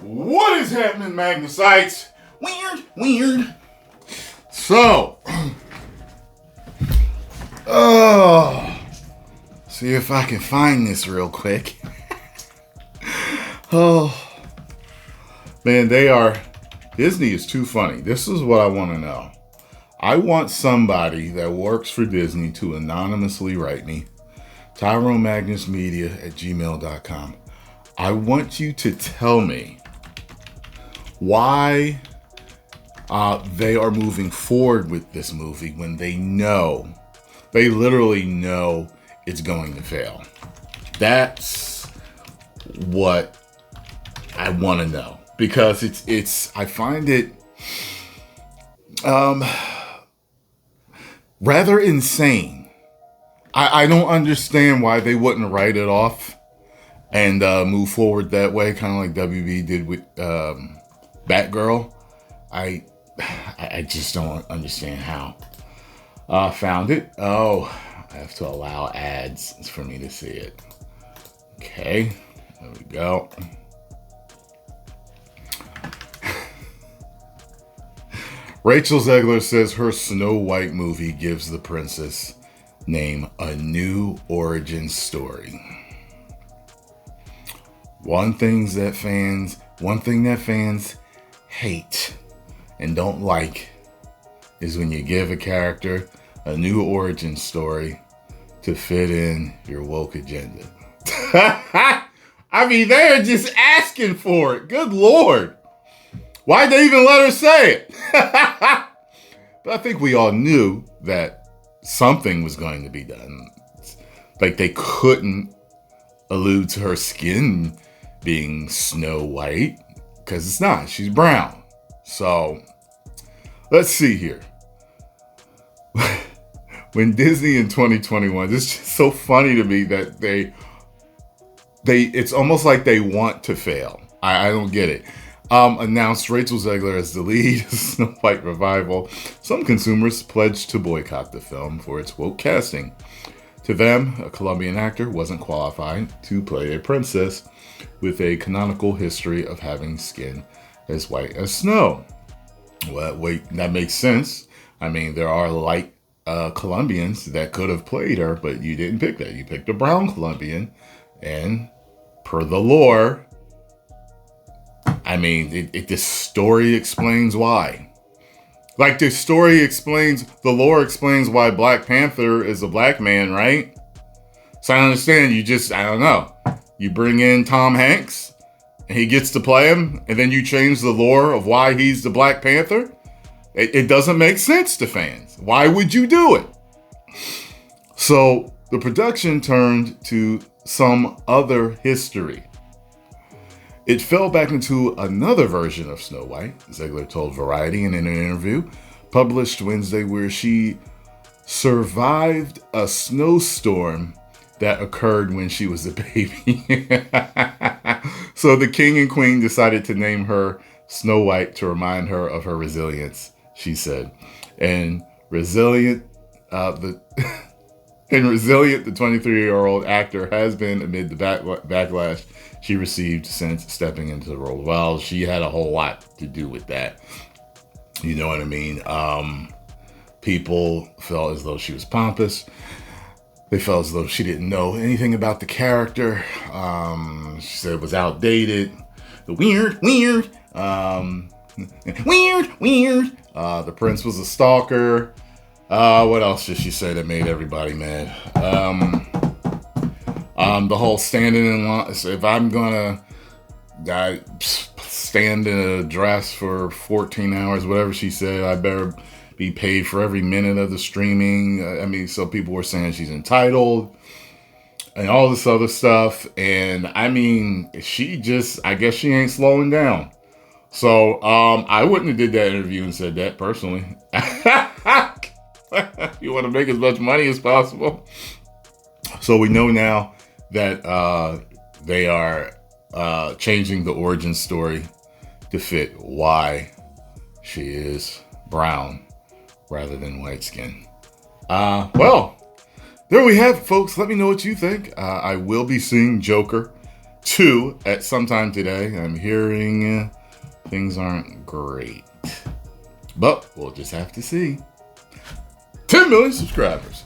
What is happening, Magnusites? Weird. So, see if I can find this real quick. Man, Disney is too funny. This is what I want to know. I want somebody that works for Disney to anonymously write me, Tyrone Magnus Media at gmail.com. I want you to tell me why they are moving forward with this movie when they literally know it's going to fail. That's what I want to know, because I find it rather insane. I don't understand why they wouldn't write it off and move forward that way, kind of like WB did with Batgirl. I just don't understand how. Found it. Oh, I have to allow ads for me to see it. Okay, there we go. Rachel Zegler says her Snow White movie gives the princess name a new origin story. One thing that fans hate and don't like is when you give a character a new origin story to fit in your woke agenda. I mean, they're just asking for it. Good Lord. Why'd they even let her say it? But I think we all knew that something was going to be done. Like, they couldn't allude to her skin being Snow White, because it's not. She's brown. So, let's see here. When Disney in 2021, it's just so funny to me that it's almost like they want to fail. I don't get it. Announced Rachel Zegler as the lead of Snow White revival. Some consumers pledged to boycott the film for its woke casting. To them, a Colombian actor wasn't qualified to play a princess with a canonical history of having skin as white as snow. Well, wait, that makes sense. I mean, there are light Colombians that could have played her, but you didn't pick that. You picked a brown Colombian, and per the lore, I mean, the story explains why. Like, the lore explains why Black Panther is a black man, right? So I understand, I don't know. You bring in Tom Hanks, and he gets to play him, and then you change the lore of why he's the Black Panther? It doesn't make sense to fans. Why would you do it? So the production turned to some other history. It fell back into another version of Snow White, Zegler told Variety in an interview published Wednesday, where she survived a snowstorm that occurred when she was a baby. So the king and queen decided to name her Snow White to remind her of her resilience, she said. And resilient, the 23-year-old actor has been amid the backlash she received since stepping into the role. Well, she had a whole lot to do with that. You know what I mean? People felt as though she was pompous. They felt as though she didn't know anything about the character. She said it was outdated. Weird. The prince was a stalker. What else did she say that made everybody mad? The whole standing in line. So if I'm gonna stand in a dress for 14 hours, whatever she said, I better be paid for every minute of the streaming. So people were saying she's entitled and all this other stuff. And I mean, I guess she ain't slowing down. So I wouldn't have did that interview and said that personally. You want to make as much money as possible. So we know now that they are changing the origin story to fit why she is brown rather than white skin. Well, there we have it, folks. Let me know what you think. I will be seeing Joker 2 at sometime today. I'm hearing things aren't great. But we'll just have to see. 10 million subscribers.